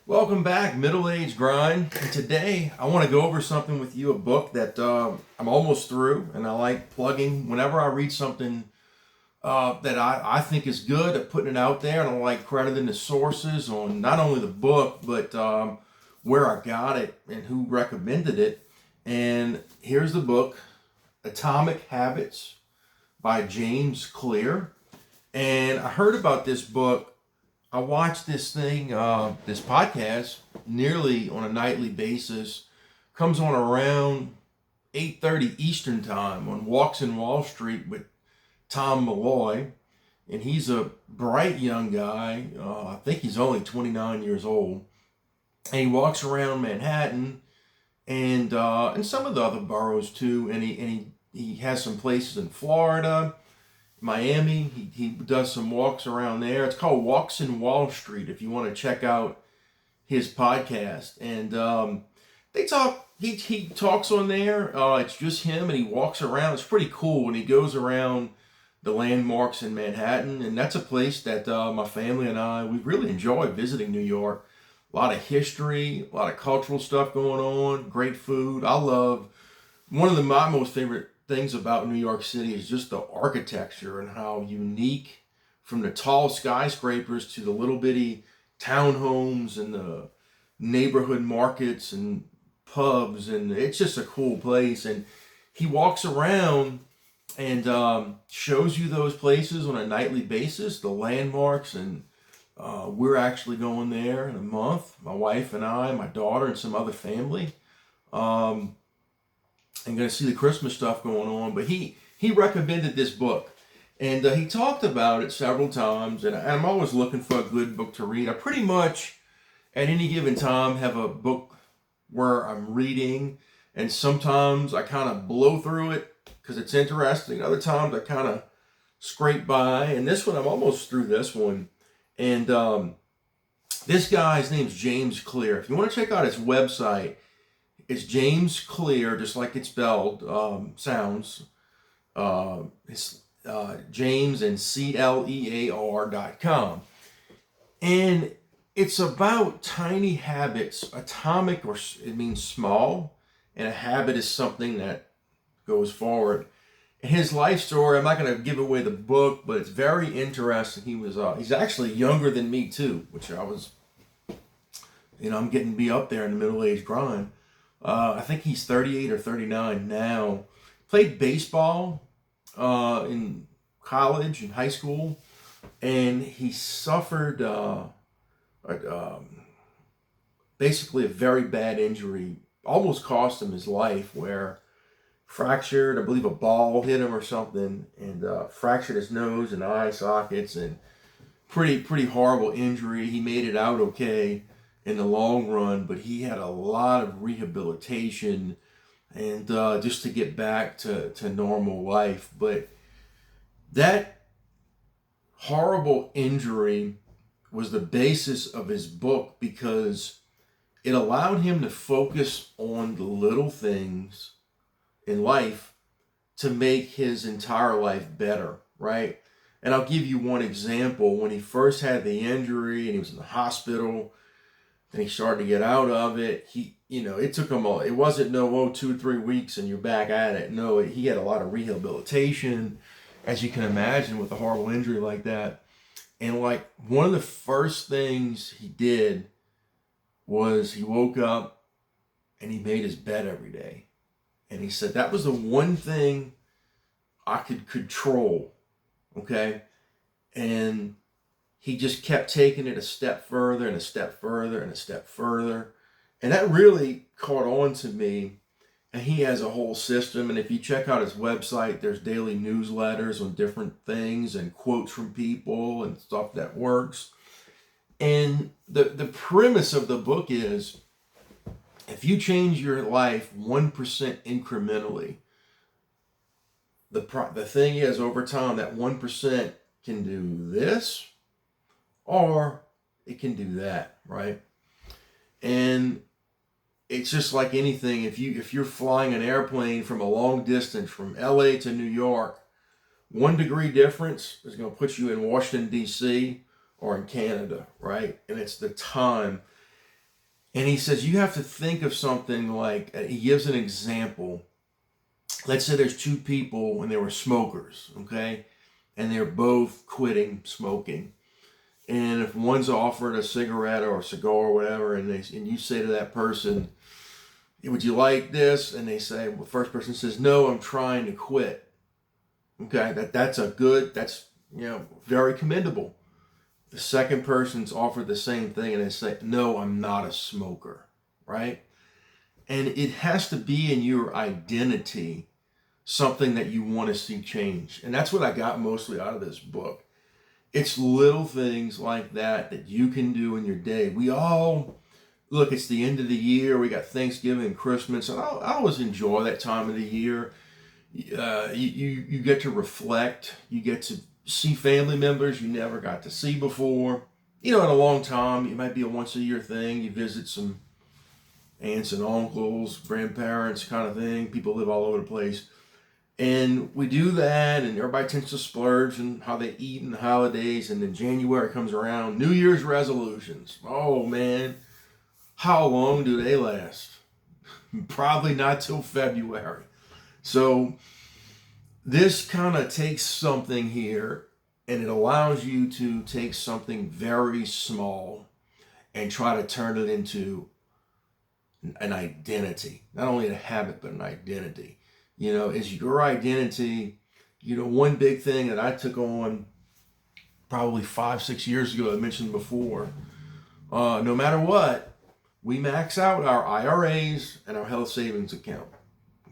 Welcome back, Middle Age Grind. And today I want to go over something with you, a book that I'm almost through, and I like plugging whenever I read something that I think is good at putting it out there, and I like crediting the sources on not only the book, but where I got it and who recommended it. And here's the book, Atomic Habits by James Clear. And I heard about this book. I watch this podcast nearly on a nightly basis. Comes on around 8:30 Eastern time on Walks in Wall Street with Tom Malloy, and he's a bright young guy. I think he's only 29 years old, and he walks around Manhattan and some of the other boroughs too. And he has some places in Florida, Miami. He does some walks around there. It's called Walks in Wall Street if you want to check out his podcast. And they talk. He talks on there. It's just him, and he walks around. It's pretty cool when he goes around the landmarks in Manhattan, and that's a place that my family and we really enjoy visiting New York. A lot of history, a lot of cultural stuff going on, great food. I love one of my most favorite things about New York City is just the architecture and how unique, from the tall skyscrapers to the little bitty townhomes and the neighborhood markets and pubs, and it's just a cool place. And he walks around and shows you those places on a nightly basis, the landmarks, and we're actually going there in a month. My wife and I, my daughter, and some other family. And going to see the Christmas stuff going on. But he recommended this book, and he talked about it several times. And I'm always looking for a good book to read. I pretty much at any given time have a book where I'm reading, and sometimes I kind of blow through it because it's interesting. Other times I kind of scrape by. And this one, I'm almost through this one. And this guy's name's James Clear. If you want to check out his website, it's James Clear, just like it's spelled, sounds. It's James and CLEAR.com. And it's about tiny habits. Atomic, or it means small, and a habit is something that goes forward. And his life story, I'm not going to give away the book, but it's very interesting. He's actually younger than me too, which I was, I'm getting to be up there in the middle age grind. I think he's 38 or 39 now. Played baseball in college and high school, and he suffered basically a very bad injury. Almost cost him his life, where fractured, I believe a ball hit him or something, and fractured his nose and eye sockets, and pretty horrible injury. He made it out okay in the long run, but he had a lot of rehabilitation and just to get back to normal life. But that horrible injury was the basis of his book, because it allowed him to focus on the little things in life to make his entire life better, right? And I'll give you one example. When he first had the injury and he was in the hospital, and he started to get out of it. It took him it wasn't 2 or 3 weeks and you're back at it. No, he had a lot of rehabilitation, as you can imagine, with a horrible injury like that. And like one of the first things he did was he woke up and he made his bed every day. And he said that was the one thing I could control. Okay. And he just kept taking it a step further and a step further and a step further. And that really caught on to me. And he has a whole system. And if you check out his website, there's daily newsletters on different things and quotes from people and stuff that works. And the premise of the book is, if you change your life 1% incrementally, the thing is, over time, that 1% can do this, or it can do that, right? And it's just like anything. If you're flying an airplane from a long distance from LA to New York, 1 degree difference is going to put you in Washington, D.C. or in Canada, right? And it's the time. And he says you have to think of something like, he gives an example. Let's say there's two people and they were smokers, okay? And they're both quitting smoking. And if one's offered a cigarette or a cigar or whatever, and you say to that person, would you like this? And they say, well, the first person says, no, I'm trying to quit. Okay, that's very commendable. The second person's offered the same thing and they say, no, I'm not a smoker, right? And it has to be in your identity something that you want to see change. And that's what I got mostly out of this book. It's little things like that you can do in your day. We all, look, it's the end of the year. We got Thanksgiving and Christmas. And I always enjoy that time of the year. You get to reflect. You get to see family members you never got to see before. In a long time. It might be a once a year thing. You visit some aunts and uncles, grandparents kind of thing. People live all over the place. And we do that, and everybody tends to splurge and how they eat in the holidays. And then January comes around, New Year's resolutions. Oh man, how long do they last? Probably not till February. So this kind of takes something here, and it allows you to take something very small and try to turn it into an identity. Not only a habit, but an identity. Is your identity. One big thing that I took on probably 5-6 years ago, I mentioned before, no matter what, we max out our IRAs and our health savings account.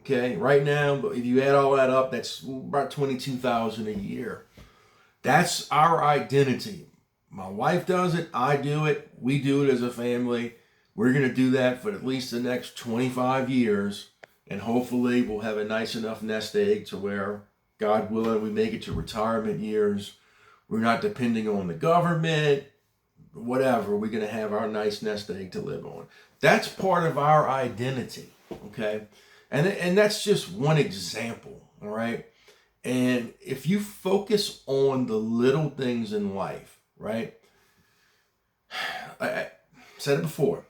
Okay, right now, if you add all that up, that's about $22,000 a year. That's our identity. My wife does it, I do it, we do it as a family. We're going to do that for at least the next 25 years. And hopefully we'll have a nice enough nest egg to where, God willing, we make it to retirement years. We're not depending on the government, whatever. We're going to have our nice nest egg to live on. That's part of our identity, okay? And that's just one example, all right? And if you focus on the little things in life, right? I said it before.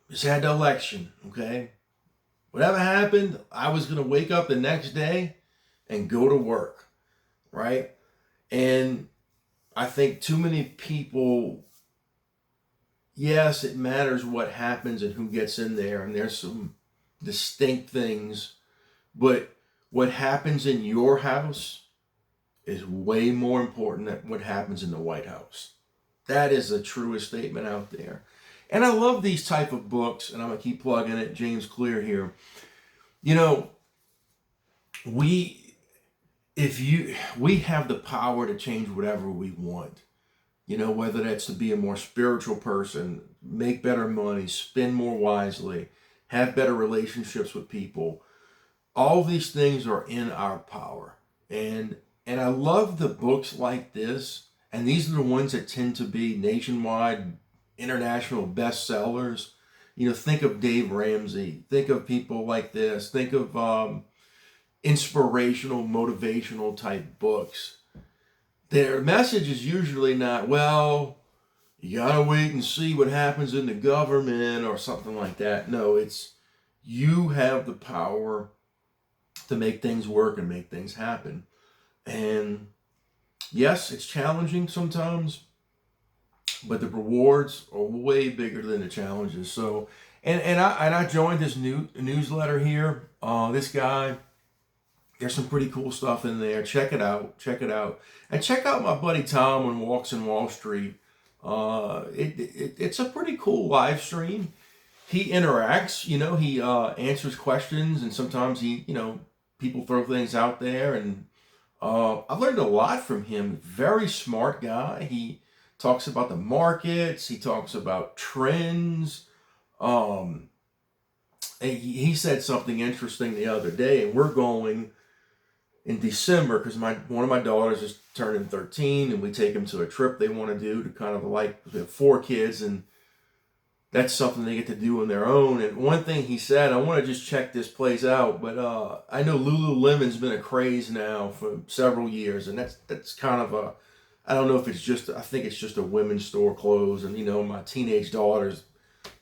Just had the election, okay? Whatever happened, I was going to wake up the next day and go to work, right? And I think too many people, yes, it matters what happens and who gets in there, and there's some distinct things, but what happens in your house is way more important than what happens in the White House. That is the truest statement out there. And I love these type of books, and I'm going to keep plugging it, James Clear here. We have the power to change whatever we want. Whether that's to be a more spiritual person, make better money, spend more wisely, have better relationships with people. All these things are in our power. And I love the books like this, and these are the ones that tend to be nationwide, international bestsellers. Think of Dave Ramsey. Think of people like this. Think of inspirational, motivational type books. Their message is usually not, well, you gotta wait and see what happens in the government or something like that. No, it's you have the power to make things work and make things happen. And yes, it's challenging sometimes, but the rewards are way bigger than the challenges. So, and I joined this new newsletter here. This guy, there's some pretty cool stuff in there. Check it out, and check out my buddy Tom on Walks in Wall Street. It's a pretty cool live stream. He interacts, he answers questions, and sometimes people throw things out there, and I've learned a lot from him. Very smart guy. He talks about the markets. He talks about trends. He said something interesting the other day, and we're going in December because one of my daughters is turning 13, and we take them to a trip they want to do to kind of we have 4 kids, and that's something they get to do on their own. And one thing he said, I want to just check this place out, but I know Lululemon's been a craze now for several years, and that's kind of I don't know if it's just, I think it's just a women's store clothes, and my teenage daughters,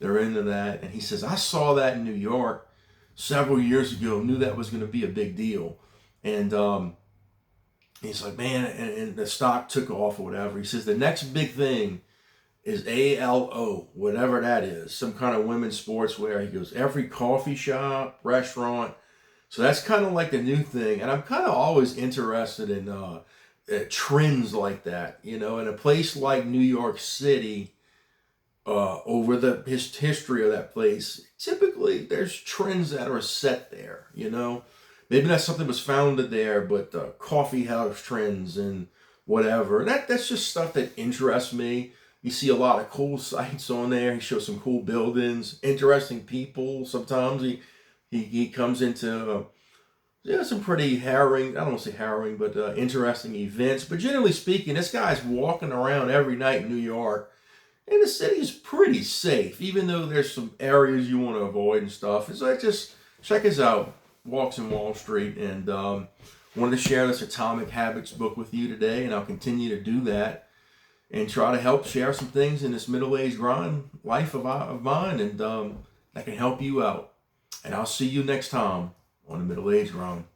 They're into that. And he says, I saw that in New York several years ago, knew that was going to be a big deal. And he's like, man, and the stock took off or whatever. He says, the next big thing is ALO, whatever that is, some kind of women's sportswear. He goes, every coffee shop, restaurant. So that's kind of like the new thing. And I'm kind of always interested in trends like that. You know, in a place like New York City, over the history of that place, typically there's trends that are set there, you know. Maybe not something was founded there, but coffee house trends and whatever. That's just stuff that interests me. You see a lot of cool sites on there. He shows some cool buildings, interesting people. Sometimes he comes into some pretty harrowing, I don't want to say harrowing, but interesting events. But generally speaking, this guy's walking around every night in New York. And the city is pretty safe, even though there's some areas you want to avoid and stuff. So just check us out, Walks in Wall Street. And wanted to share this Atomic Habits book with you today, and I'll continue to do that and try to help share some things in this middle-aged grind life of mine, and that can help you out. And I'll see you next time on the Middle-Aged Grind.